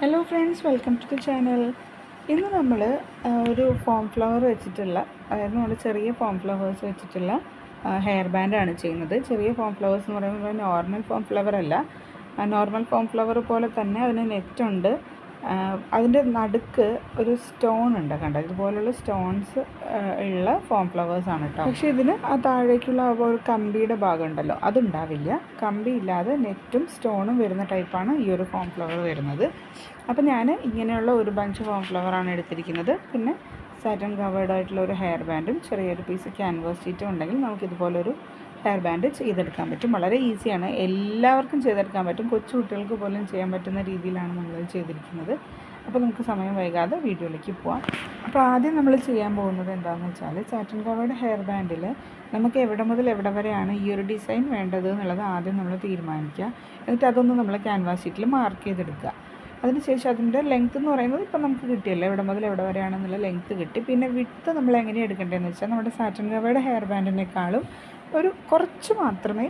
Hello friends, welcome to the channel. ഇന്ന് നമ്മൾ ഒരു ഫോം ഫ്ലവർ വെച്ചിട്ടുള്ള, അതായത് നമ്മൾ ചെറിയ ഫോം ഫ്ലവേഴ്സ് വെച്ചിട്ടുള്ള ഹെയർ ബാൻഡാണ് ചെയ്യുന്നത്. ചെറിയ ഫോം ഫ്ലവേഴ്സ് എന്ന് പറയുമ്പോൾ നോർമൽ ഫോം ഫ്ലവർ അല്ല. നോർമൽ ഫോം ഫ്ലവർ പോലെ തന്നെ അതിന് നെറ്റുണ്ട്. അതിൻ്റെ നടുക്ക് ഒരു സ്റ്റോൺ ഉണ്ട്, കണ്ടോ? ഇതുപോലുള്ള സ്റ്റോൺസ് ഉള്ള ഫോം ഫ്ലവേഴ്സാണ് കേട്ടോ. പക്ഷേ ഇതിന് ആ താഴേക്കുള്ള ഒരു കമ്പിയുടെ ഭാഗം ഉണ്ടല്ലോ, അതുണ്ടാവില്ല. കമ്പി ഇല്ലാതെ നെറ്റും സ്റ്റോണും വരുന്ന ടൈപ്പാണ് ഈ ഒരു ഫോം ഫ്ലവർ വരുന്നത്. അപ്പോൾ ഞാൻ ഇങ്ങനെയുള്ള ഒരു ബഞ്ച് ഫോം ഫ്ലവറാണ് എടുത്തിരിക്കുന്നത്. പിന്നെ സാറ്റൻ കവേർഡ് ആയിട്ടുള്ള ഒരു ഹെയർ ബാൻഡും ചെറിയൊരു പീസ് ക്യാൻവാസ് ഷീറ്റും ഉണ്ടെങ്കിൽ നമുക്കിതുപോലൊരു ഹെയർ ബാൻഡ് ചെയ്തെടുക്കാൻ പറ്റും. വളരെ ഈസിയാണ്, എല്ലാവർക്കും ചെയ്തെടുക്കാൻ പറ്റും. കൊച്ചു കുട്ടികൾക്ക് പോലും ചെയ്യാൻ പറ്റുന്ന രീതിയിലാണ് നമ്മൾ ചെയ്തിരിക്കുന്നത്. അപ്പോൾ നമുക്ക് സമയം വൈകാതെ വീഡിയോയിലേക്ക് പോവാം. അപ്പോൾ ആദ്യം നമ്മൾ ചെയ്യാൻ പോകുന്നത് എന്താണെന്ന് വെച്ചാൽ, സാറ്റൻ കവേർഡ് ഹെയർ ബാൻഡിൽ നമുക്ക് എവിടെ മുതൽ എവിടെ വരെയാണ് ഈ ഒരു ഡിസൈൻ വേണ്ടത് എന്നുള്ളത് ആദ്യം നമ്മൾ തീരുമാനിക്കുക. എന്നിട്ട് അതൊന്ന് നമ്മൾ ക്യാൻവാസ് ഷീറ്റിൽ മാർക്ക് ചെയ്തെടുക്കുക. അതിനുശേഷം അതിൻ്റെ ലെങ്ത്ത് എന്ന് പറയുന്നത് ഇപ്പം നമുക്ക് കിട്ടിയല്ലോ, എവിടെ മുതൽ എവിടെ വരെയാണെന്നുള്ള ലെങ്ത്ത് കിട്ടി. പിന്നെ വിഡ്ത്ത് നമ്മൾ എങ്ങനെയാണ് എടുക്കേണ്ടതെന്ന് വെച്ചാൽ, നമ്മുടെ സാറ്റൻ കവേർഡ് ഹെയർ ബാൻഡിനേക്കാളും ഒരു കുറച്ച് മാത്രമേ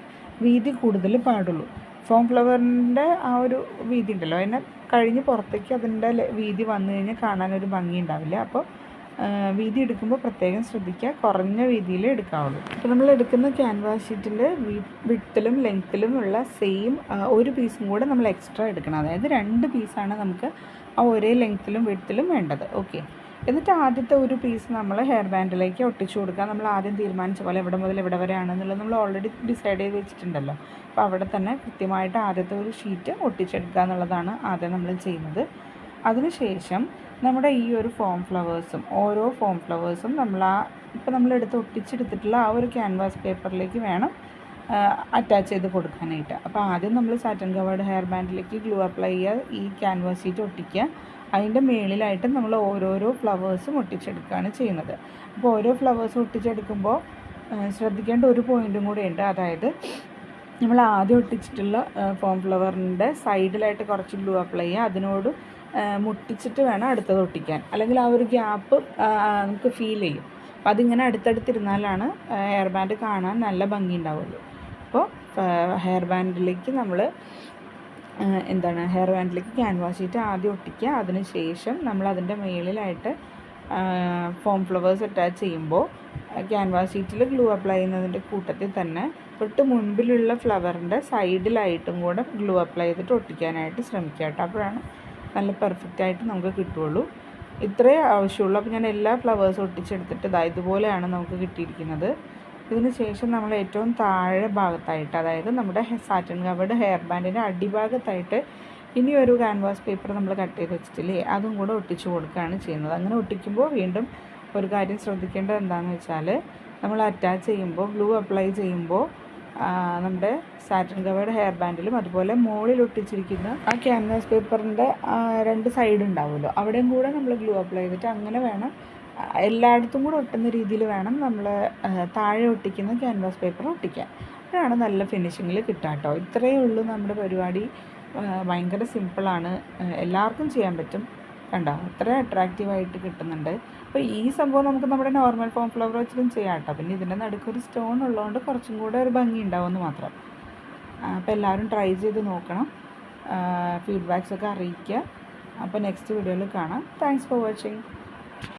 വീതി കൂടുതൽ പാടുള്ളൂ. ഫോം ഫ്ലവറിൻ്റെ ആ ഒരു വീതി ഉണ്ടല്ലോ, അതിനെ കഴിഞ്ഞ് പുറത്തേക്ക് അതിൻ്റെ വീതി വന്നു കഴിഞ്ഞാൽ കാണാനൊരു ഭംഗി ഉണ്ടാവില്ല. അപ്പോൾ വീതി എടുക്കുമ്പോൾ പ്രത്യേകം ശ്രദ്ധിക്കുക, കുറഞ്ഞ വീതിയിൽ എടുക്കാവുള്ളൂ. അപ്പോൾ നമ്മൾ എടുക്കുന്ന ക്യാൻവാസ് ഷീറ്റിൻ്റെ വിഡ്ത്തിലും ലെങ്ത്തിലും ഉള്ള സെയിം ഒരു പീസും കൂടെ നമ്മൾ എക്സ്ട്രാ എടുക്കണം. അതായത് 2 പീസാണ് നമുക്ക് ആ ഒരേ ലെങ്ത്തിലും വിഡ്ത്തിലും വേണ്ടത്. ഓക്കെ, എന്നിട്ട് ആദ്യത്തെ ഒരു പീസ് നമ്മൾ ഹെയർ ബാൻഡിലേക്ക് ഒട്ടിച്ചു കൊടുക്കുക. നമ്മൾ ആദ്യം തീരുമാനിച്ച പോലെ എവിടെ മുതൽ എവിടെ വരെയാണെന്നുള്ളത് നമ്മൾ ഓൾറെഡി ഡിസൈഡ് ചെയ്ത് വെച്ചിട്ടുണ്ടല്ലോ. അപ്പോൾ അവിടെ തന്നെ കൃത്യമായിട്ട് ആദ്യത്തെ ഒരു ഷീറ്റ് ഒട്ടിച്ചെടുക്കുക എന്നുള്ളതാണ് ആദ്യം നമ്മൾ ചെയ്യുന്നത്. അതിനുശേഷം നമ്മുടെ ഈ ഒരു ഫോം ഫ്ലവേഴ്സും ഓരോ ഫോം ഫ്ലവേഴ്സും ഇപ്പോൾ നമ്മളെടുത്ത് ഒട്ടിച്ചെടുത്തിട്ടുള്ള ആ ഒരു ക്യാൻവാസ് പേപ്പറിലേക്ക് വേണം അറ്റാച്ച് ചെയ്ത് കൊടുക്കാനായിട്ട്. അപ്പോൾ ആദ്യം നമ്മൾ സാറ്റൻ കവേർഡ് ഹെയർ ബാൻഡിലേക്ക് ഗ്ലൂ അപ്ലൈ ചെയ്യുക, ഈ ക്യാൻവാസ് ഷീറ്റ് ഒട്ടിക്കുക. അതിൻ്റെ മേളിലായിട്ട് നമ്മൾ ഓരോരോ ഫ്ലവേഴ്സും ഒട്ടിച്ചെടുക്കുകയാണ് ചെയ്യുന്നത്. അപ്പോൾ ഓരോ ഫ്ലവേഴ്സും ഒട്ടിച്ചെടുക്കുമ്പോൾ ശ്രദ്ധിക്കേണ്ട ഒരു പോയിൻറ്റും കൂടെ ഉണ്ട്. അതായത് നമ്മൾ ആദ്യം ഒട്ടിച്ചിട്ടുള്ള ഫോം ഫ്ലവറിൻ്റെ സൈഡിലായിട്ട് കുറച്ച് ഗ്ലൂ അപ്ലൈ ചെയ്യുക, അതിനോട് മുട്ടിച്ചിട്ട് വേണം അടുത്തത് ഒട്ടിക്കാൻ. അല്ലെങ്കിൽ ആ ഒരു ഗ്യാപ്പ് നമുക്ക് ഫീൽ ചെയ്യും. അപ്പോൾ അതിങ്ങനെ അടുത്തടുത്തിരുന്നാലാണ് ഹെയർ ബാൻഡ് കാണാൻ നല്ല ഭംഗി ഉണ്ടാവുള്ളൂ. അപ്പോൾ ഹെയർ ബാൻഡിലേക്ക് ഹെയർ ബാൻഡിലേക്ക് ക്യാൻവാസ് ഷീറ്റ് ആദ്യം ഒട്ടിക്കുക. അതിന് ശേഷം നമ്മൾ അതിൻ്റെ മുകളിലായിട്ട് ഫോം ഫ്ലവേഴ്സ് അറ്റാച്ച് ചെയ്യുമ്പോൾ ക്യാൻവാസ് ഷീറ്റിൽ ഗ്ലൂ അപ്ലൈ ചെയ്യുന്നതിൻ്റെ കൂട്ടത്തിൽ തന്നെ തൊട്ട് മുൻപിലുള്ള ഫ്ലവറിൻ്റെ സൈഡിലായിട്ടും കൂടെ ഗ്ലൂ അപ്ലൈ ചെയ്തിട്ട് ഒട്ടിക്കാനായിട്ട് ശ്രമിക്കുക കേട്ടോ. അപ്പോഴാണ് നല്ല പെർഫെക്റ്റായിട്ട് നമുക്ക് കിട്ടുകയുള്ളൂ. ഇത്രയേ ആവശ്യമുള്ളൂ. അപ്പോൾ ഞാൻ എല്ലാ ഫ്ലവേഴ്സും ഒട്ടിച്ചെടുത്തിട്ട് ഇതുപോലെയാണ് നമുക്ക് കിട്ടിയിരിക്കുന്നത്. ഇതിന് ശേഷം നമ്മൾ ഏറ്റവും താഴെ ഭാഗത്തായിട്ട്, അതായത് നമ്മുടെ സാറ്റൻ കവേർഡ് ഹെയർ ബാൻഡിൻ്റെ അടിഭാഗത്തായിട്ട് ഇനി ഒരു ക്യാൻവാസ് പേപ്പർ നമ്മൾ കട്ട് ചെയ്ത് വെച്ചിട്ടില്ലേ, അതും കൂടെ ഒട്ടിച്ചു കൊടുക്കുകയാണ് ചെയ്യുന്നത്. അങ്ങനെ ഒട്ടിക്കുമ്പോൾ വീണ്ടും ഒരു കാര്യം ശ്രദ്ധിക്കേണ്ടത് എന്താണെന്ന് വെച്ചാൽ, നമ്മൾ അറ്റാച്ച് ചെയ്യുമ്പോൾ ഗ്ലൂ അപ്ലൈ ചെയ്യുമ്പോൾ നമ്മുടെ സാറ്റൻ കവേർഡ് ഹെയർ ബാൻഡിലും അതുപോലെ മുകളിൽ ഒട്ടിച്ചിരിക്കുന്ന ആ ക്യാൻവാസ് പേപ്പറിൻ്റെ 2 സൈഡ് ഉണ്ടാവുമല്ലോ, അവിടെയും കൂടെ നമ്മൾ ഗ്ലൂ അപ്ലൈ ചെയ്തിട്ട് അങ്ങനെ വേണം എല്ലായിടത്തും കൂടെ ഒട്ടുന്ന രീതിയിൽ വേണം നമ്മൾ താഴെ ഒട്ടിക്കുന്ന ക്യാൻവാസ് പേപ്പർ ഒട്ടിക്കാൻ. അപ്പോഴാണ് നല്ല ഫിനിഷിങ്ങിൽ കിട്ടുക കേട്ടോ. ഇത്രയേ ഉള്ളൂ നമ്മുടെ പരിപാടി. ഭയങ്കര സിമ്പിളാണ്, എല്ലാവർക്കും ചെയ്യാൻ പറ്റും. കണ്ടോ, അത്ര അട്രാക്റ്റീവായിട്ട് കിട്ടുന്നുണ്ട്. അപ്പോൾ ഈ സംഭവം നമുക്ക് നമ്മുടെ നോർമൽ ഫോം ഫ്ലവർ വെച്ചിട്ടും ചെയ്യാം കേട്ടോ. പിന്നെ ഇതിൻ്റെ നടുക്കൊരു സ്റ്റോൺ ഉള്ളതുകൊണ്ട് കുറച്ചും കൂടെ ഒരു ഭംഗി ഉണ്ടാവുമെന്ന് മാത്രം. അപ്പോൾ എല്ലാവരും ട്രൈ ചെയ്ത് നോക്കണം, ഫീഡ്ബാക്സൊക്കെ അറിയിക്കുക. അപ്പോൾ നെക്സ്റ്റ് വീഡിയോയിൽ കാണാം. Thanks for watching.